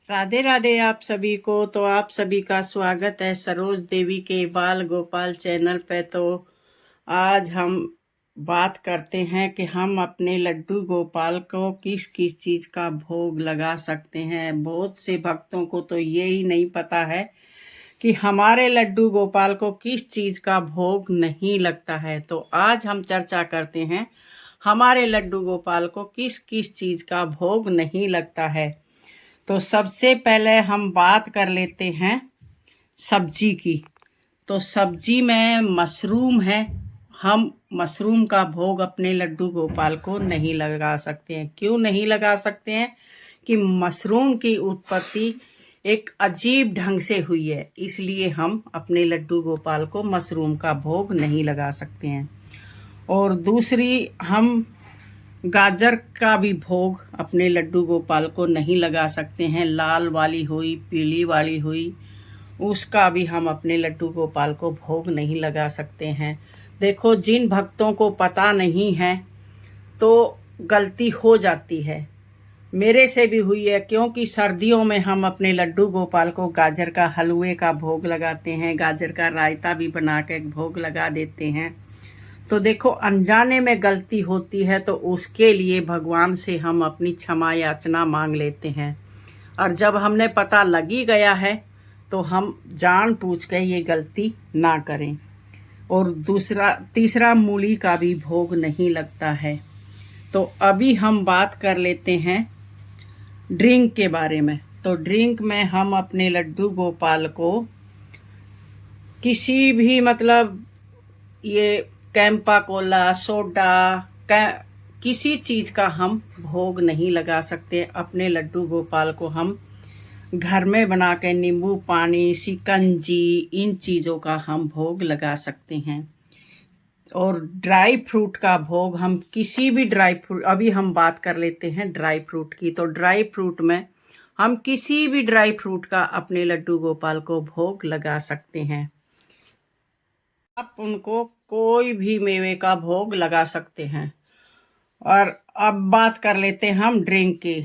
राधे राधे आप सभी को। तो आप सभी का स्वागत है सरोज देवी के बाल गोपाल चैनल पे। तो आज हम बात करते हैं कि हम अपने लड्डू गोपाल को किस किस चीज़ का भोग लगा सकते हैं। बहुत से भक्तों को तो ये ही नहीं पता है कि हमारे लड्डू गोपाल को किस चीज़ का भोग नहीं लगता है। तो आज हम चर्चा करते हैं हमारे लड्डू गोपाल को किस किस चीज़ का भोग नहीं लगता है। तो सबसे पहले हम बात कर लेते हैं सब्जी की। तो सब्जी में मशरूम है। हम मशरूम का भोग अपने लड्डू गोपाल को नहीं लगा सकते हैं। क्यों नहीं लगा सकते हैं? कि मशरूम की उत्पत्ति एक अजीब ढंग से हुई है, इसलिए हम अपने लड्डू गोपाल को मशरूम का भोग नहीं लगा सकते हैं। और दूसरी, हम गाजर का भी भोग अपने लड्डू गोपाल को नहीं लगा सकते हैं। लाल वाली हुई, पीली वाली हुई, उसका भी हम अपने लड्डू गोपाल को भोग नहीं लगा सकते हैं। देखो, जिन भक्तों को पता नहीं है तो गलती हो जाती है। मेरे से भी हुई है, क्योंकि सर्दियों में हम अपने लड्डू गोपाल को गाजर का हलवे का भोग लगाते हैं, गाजर का रायता भी बना के भोग लगा देते हैं। तो देखो, अनजाने में गलती होती है तो उसके लिए भगवान से हम अपनी क्षमा याचना मांग लेते हैं। और जब हमने पता लगी गया है तो हम जान पूछ के ये गलती ना करें। और तीसरा, मूली का भी भोग नहीं लगता है। तो अभी हम बात कर लेते हैं ड्रिंक के बारे में। तो ड्रिंक में हम अपने लड्डू गोपाल को किसी भी ये कैंपा कोला, सोडा, किसी चीज़ का हम भोग नहीं लगा सकते। अपने लड्डू गोपाल को हम घर में बना के नींबू पानी, शिकंजी, इन चीज़ों का हम भोग लगा सकते हैं। और ड्राई फ्रूट का भोग हम किसी भी ड्राई फ्रूट, अभी हम बात कर लेते हैं ड्राई फ्रूट की। तो ड्राई फ्रूट में हम किसी भी ड्राई फ्रूट का अपने लड्डू गोपाल को भोग लगा सकते हैं। आप उनको कोई भी मेवे का भोग लगा सकते हैं। और अब बात कर लेते हैं हम ड्रिंक की।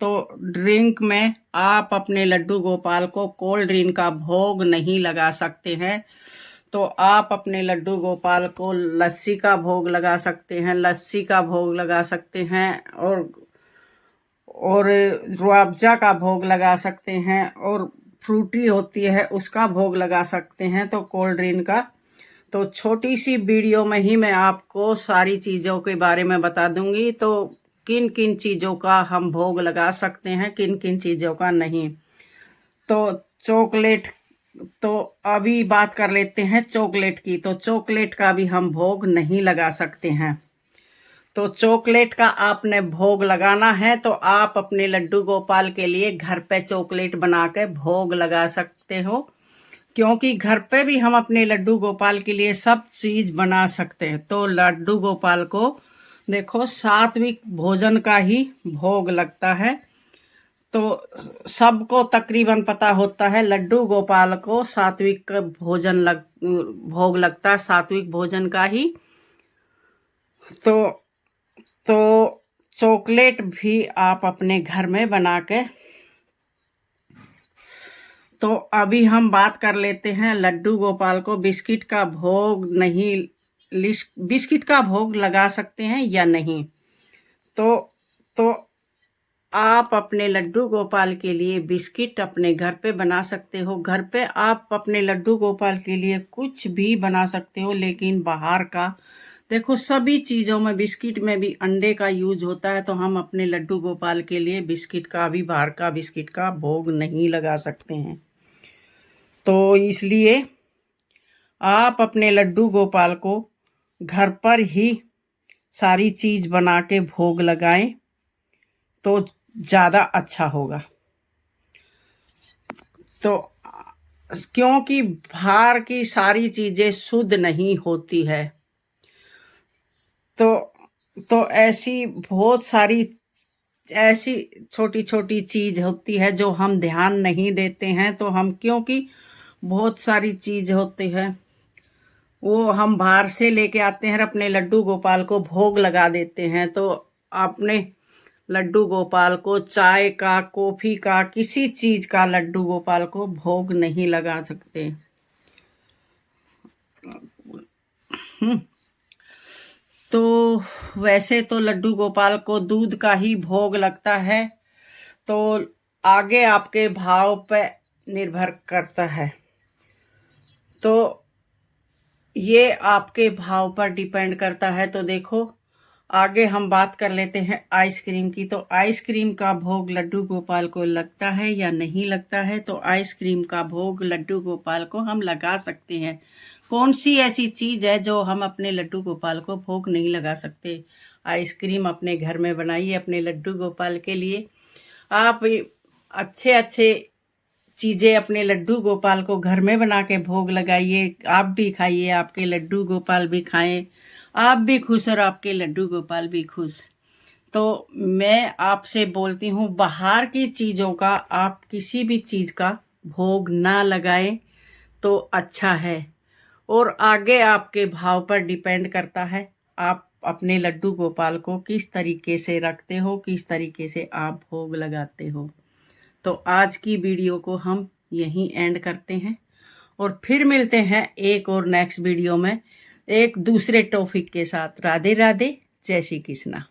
तो ड्रिंक में आप अपने लड्डू गोपाल को कोल्ड ड्रिंक का भोग नहीं लगा सकते हैं। तो आप अपने लड्डू गोपाल को लस्सी का भोग लगा सकते हैं, लस्सी का भोग लगा सकते हैं, और रूअफ़ज़ा का भोग लगा सकते हैं, और फ्रूटी होती है उसका भोग लगा सकते हैं। तो कोल्ड ड्रिंक का तो छोटी सी वीडियो में ही मैं आपको सारी चीज़ों के बारे में बता दूंगी। तो किन किन चीज़ों का हम भोग लगा सकते हैं, किन किन चीज़ों का नहीं। तो चॉकलेट, तो अभी बात कर लेते हैं चॉकलेट की। तो चॉकलेट का भी हम भोग नहीं लगा सकते हैं। तो चॉकलेट का आपने भोग लगाना है तो आप अपने लड्डू गोपाल के लिए घर पे चॉकलेट बना के भोग लगा सकते हो, क्योंकि घर पे भी हम अपने लड्डू गोपाल के लिए सब चीज बना सकते हैं। तो लड्डू गोपाल को देखो, सात्विक भोजन का ही भोग लगता है। तो सबको तकरीबन पता होता है लड्डू गोपाल को सात्विक भोग लगता है, सात्विक भोजन का ही। तो तो चॉकलेट भी आप अपने घर में बना के। तो अभी हम बात कर लेते हैं लड्डू गोपाल को बिस्किट का भोग नहीं, बिस्किट का भोग लगा सकते हैं या नहीं। तो आप अपने लड्डू गोपाल के लिए बिस्किट अपने घर पे बना सकते हो। घर पे आप अपने लड्डू गोपाल के लिए कुछ भी बना सकते हो, लेकिन बाहर का देखो, सभी चीज़ों में, बिस्किट में भी अंडे का यूज होता है। तो हम अपने लड्डू गोपाल के लिए बिस्किट का भी, बाहर का बिस्किट का भोग नहीं लगा सकते हैं। तो इसलिए आप अपने लड्डू गोपाल को घर पर ही सारी चीज बना के भोग लगाएं तो ज़्यादा अच्छा होगा। तो क्योंकि बाहर की सारी चीज़ें शुद्ध नहीं होती है। तो ऐसी बहुत सारी ऐसी छोटी छोटी चीज होती है जो हम ध्यान नहीं देते हैं। तो हम, क्योंकि बहुत सारी चीज होती है वो हम बाहर से लेके आते हैं, अपने लड्डू गोपाल को भोग लगा देते हैं। तो अपने लड्डू गोपाल को चाय का, कॉफी का, किसी चीज का लड्डू गोपाल को भोग नहीं लगा सकते। तो वैसे तो लड्डू गोपाल को दूध का ही भोग लगता है, तो आगे आपके भाव पे निर्भर करता है। तो ये आपके भाव पर डिपेंड करता है। तो देखो आगे हम बात कर लेते हैं आइसक्रीम की। तो आइसक्रीम का भोग लड्डू गोपाल को लगता है या नहीं लगता है? तो आइसक्रीम का भोग लड्डू गोपाल को हम लगा सकते हैं। कौन सी ऐसी चीज है जो हम अपने लड्डू गोपाल को भोग नहीं लगा सकते? आइसक्रीम अपने घर में बनाइए अपने लड्डू गोपाल के लिए। आप अच्छे अच्छे चीजें अपने लड्डू गोपाल को घर में बना के भोग लगाइए। आप भी खाइए, आपके लड्डू गोपाल भी खाएं, आप भी खुश और आपके लड्डू गोपाल भी खुश। तो मैं आपसे बोलती हूँ, बाहर की चीजों का आप किसी भी चीज का भोग ना लगाएं तो अच्छा है। और आगे आपके भाव पर डिपेंड करता है, आप अपने लड्डू गोपाल को किस तरीके से रखते हो, किस तरीके से आप भोग लगाते हो। तो आज की वीडियो को हम यहीं एंड करते हैं और फिर मिलते हैं एक और नेक्स्ट वीडियो में एक दूसरे टॉपिक के साथ। राधे राधे, जय श्री कृष्णा।